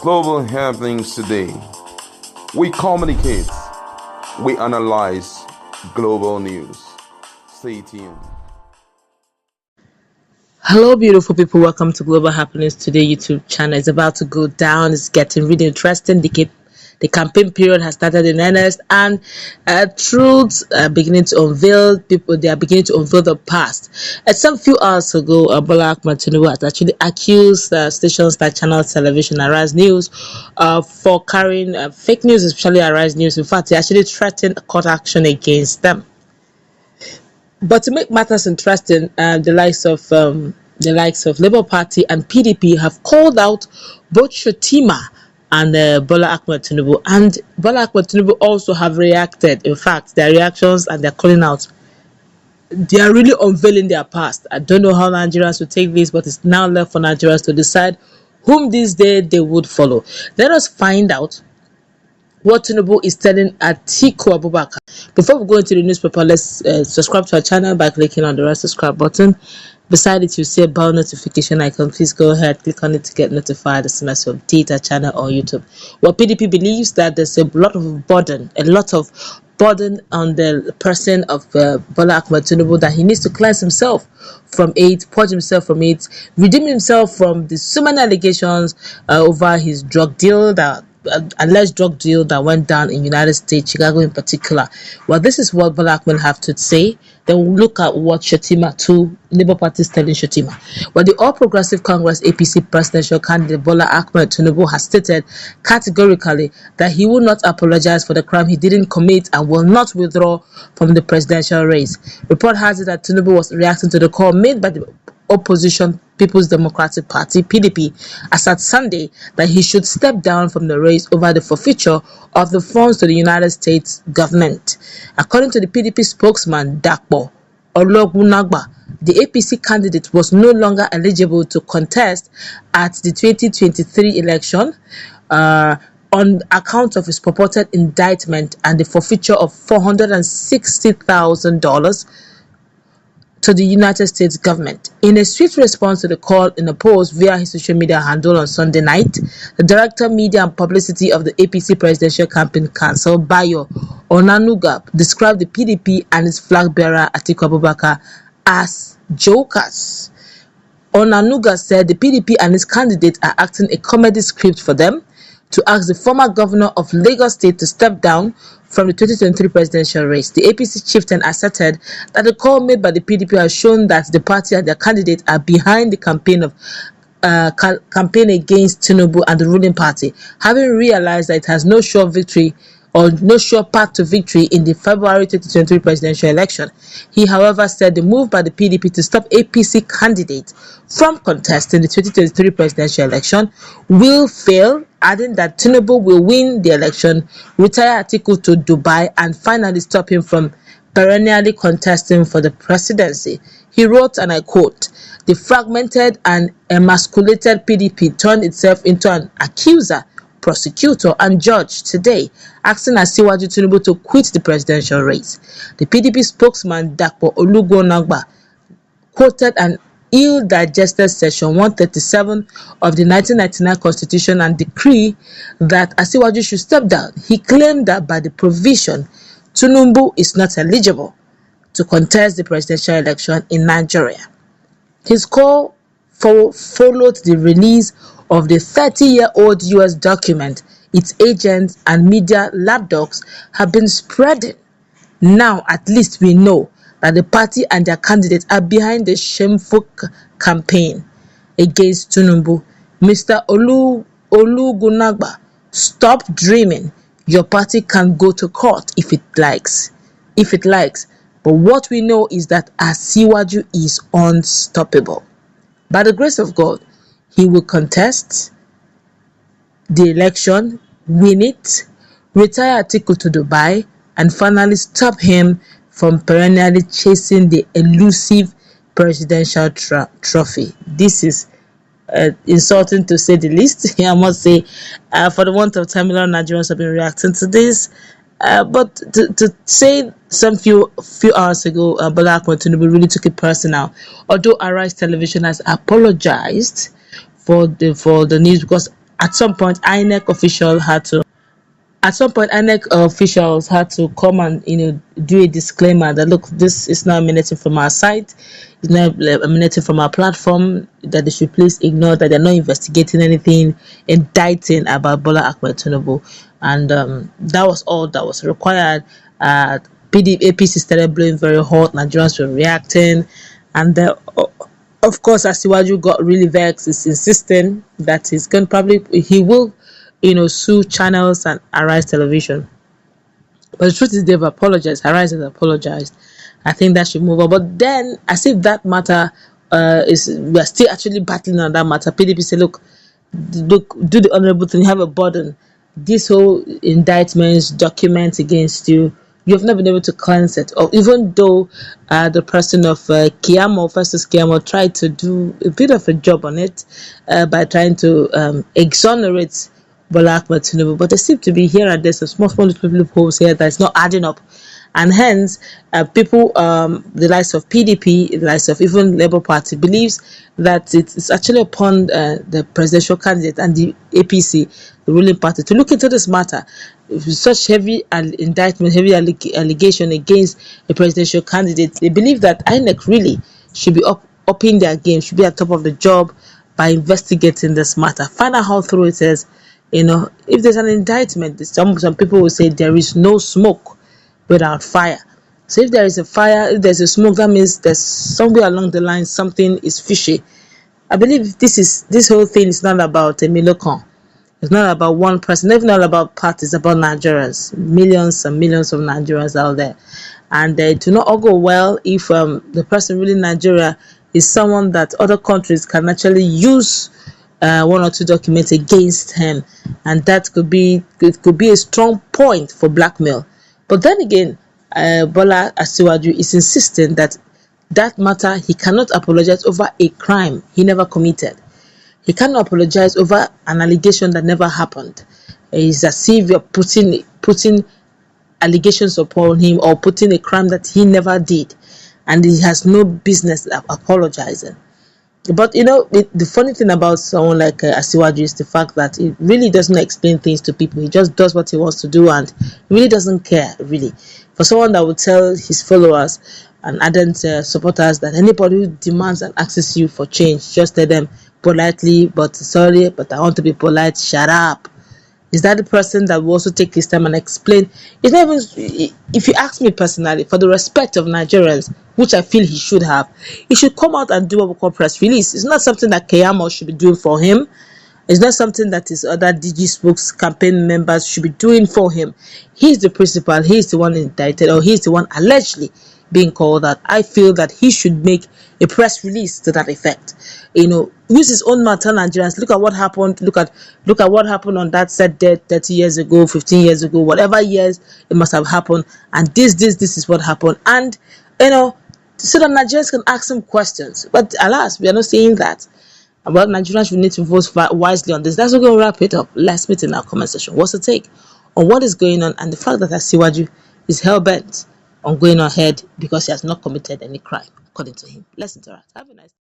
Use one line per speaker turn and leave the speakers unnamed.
Global happenings today. We communicate, we analyze global news. Stay tuned.
Hello, beautiful people. Welcome to Global Happenings Today YouTube channel. It's about to go down. It's getting really interesting. The campaign period has started in earnest, and truths are beginning to unveil. They are beginning to unveil the past. Some few hours ago, Bola Ahmed Tinubu has actually accused stations like Channel Television, Arise News, for carrying fake news, especially Arise News. In fact, he actually threatened court action against them. But to make matters interesting, the likes of Labour Party and PDP have called out both Shotima and Bola Ahmed Tinubu, and Bola Ahmed Tinubu also have reacted. In fact, their reactions and their calling out, they are really unveiling their past. I don't know how Nigerians will take this, but it's now left for Nigerians to decide whom this day they would follow. Let us find out what Tinubu is telling Atiku Abubakar. Before we go into the newspaper, let's subscribe to our channel by clicking on the red subscribe button. Beside it, you see a bell notification icon. Please go ahead, click on it to get notified as soon as you update our channel on YouTube. Well, PDP believes that there's a lot of burden on the person of Bola Ahmed Tinubu, that he needs to cleanse himself from it, purge himself from it, redeem himself from the so many allegations over his alleged drug deal that went down in United States, Chicago in particular. Well, this is what Bola Ahmed have to say. Then we'll look at what Labour Party is telling Shotima. Well, the All Progressive Congress APC presidential candidate Bola Ahmed Tinubu has stated categorically that he will not apologize for the crime he didn't commit and will not withdraw from the presidential race. Report has it that Tinubu was reacting to the call made by the opposition People's Democratic Party (PDP) as at Sunday that he should step down from the race over the forfeiture of the funds to the United States government. According to the PDP spokesman Dapo Ologunagba, the APC candidate was no longer eligible to contest at the 2023 election on account of his purported indictment and the forfeiture of $460,000 to the United States government. In a swift response to the call in a post via his social media handle on Sunday night, the Director Media and Publicity of the APC Presidential Campaign Council, Bayo Onanuga, described the PDP and its flag bearer Atiku Abubakar as jokers. Onanuga said the PDP and its candidate are acting a comedy script for them to ask the former governor of Lagos State to step down from the 2023 presidential race. The APC chieftain asserted that the call made by the PDP has shown that the party and their candidate are behind the campaign against Tinubu and the ruling party, having realized that it has no sure victory or no sure path to victory in the February 2023 presidential election. He, however, said the move by the PDP to stop APC candidates from contesting the 2023 presidential election will fail, adding that Tinubu will win the election, retire Atiku to Dubai, and finally stop him from perennially contesting for the presidency. He wrote, and I quote, "The fragmented and emasculated PDP turned itself into an accuser, prosecutor, and judge today, asking Asiwaju Tinubu to quit the presidential race." The PDP spokesman Dapo Ologunagba quoted an ill-digested section 137 of the 1999 Constitution and decree that Asiwaju should step down. He claimed that by the provision, Tinubu is not eligible to contest the presidential election in Nigeria. His call followed the release of the 30-year-old US document its agents and media lapdogs have been spreading. Now, at least we know that the party and their candidates are behind the shameful campaign against Tinubu. Mr. Olugunagba, stop dreaming. Your party can go to court if it likes. But what we know is that Asiwaju is unstoppable. By the grace of God, he will contest the election, win it, retire Atiku to Dubai, and finally stop him from perennially chasing the elusive presidential trophy. This is insulting to say the least. I must say, for the want of time, a lot of Nigerians have been reacting to this. But to say some few hours ago, Bola Ahmed Tinubu really took it personal. Although Arise Television has apologized for the news, because At some point, INEC officials had to come and do a disclaimer that look, this is not emanating from our site, it's not emanating from our platform, that they should please ignore that they're not investigating anything, indicting about Bola Ahmed Tinubu, and that was all that was required. PDP APC started blowing very hot. Nigerians were reacting, and of course, Asiwaju got really vexed. He's insisting that he will sue channels and Arise Television. But the truth is, they've apologized. Arise has apologized. I think that should move on. But then, as if that matter we are still actually battling on that matter. PDP say, look, do the honorable thing. You have a burden. This whole indictments, documents against you, you have not been able to cleanse it. Or even though the person of Kiamo, Festus Kiamo, tried to do a bit of a job on it by trying to exonerate Bola Ahmed Tinubu, but there seem to be here and there some small little holes here that's not adding up, and hence people, the likes of PDP, the likes of even Labour Party, believes that it's actually upon the presidential candidate and the APC, the ruling party, to look into this matter. If such heavy indictment, heavy allegation against a presidential candidate, they believe that INEC really should be upping their game, should be at top of the job by investigating this matter, find out how thorough it is. If there's an indictment, some people will say there is no smoke without fire. So if there is a fire, if there's a smoke, that means there's somewhere along the line something is fishy. I believe this whole thing is not about a Milocon. It's not about one person. It's not about parties. It's about Nigerians, millions and millions of Nigerians out there, and it do not all go well if the person really in Nigeria is someone that other countries can actually use one or two documents against him, and that could be a strong point for blackmail. But then again, Bola Asiwaju is insisting that matter he cannot apologize over a crime he never committed. He cannot apologize over an allegation that never happened. It's as if you're putting allegations upon him or putting a crime that he never did, and he has no business apologizing. But the funny thing about someone like Asiwaju is the fact that he really doesn't explain things to people. He just does what he wants to do and really doesn't care, really. For someone that would tell his followers and ardent supporters that anybody who demands and asks you for change, just tell them politely, but sorry, but I want to be polite, shut up. Is that the person that will also take his time and explain? It's not even, if you ask me personally, for the respect of Nigerians, which I feel he should have, he should come out and do what we call press release. It's not something that Keyamo should be doing for him. It's not something that his other DG spokes campaign members should be doing for him. He's the principal, he's the one indicted, or he's the one allegedly being called out. I feel that he should make a press release to that effect. Use his own matter, Nigerians. Look at what happened. Look at what happened on that set date 30 years ago, 15 years ago, whatever years it must have happened. And this is what happened. And so that Nigerians can ask some questions. But alas, we are not saying that. Well, Nigerians will need to vote wisely on this. That's what we're going to wrap it up. Let's meet in our comment section. What's the take on what is going on and the fact that Asiwaju is hell-bent on going ahead because he has not committed any crime, according to him? Let's interact. Have a nice day.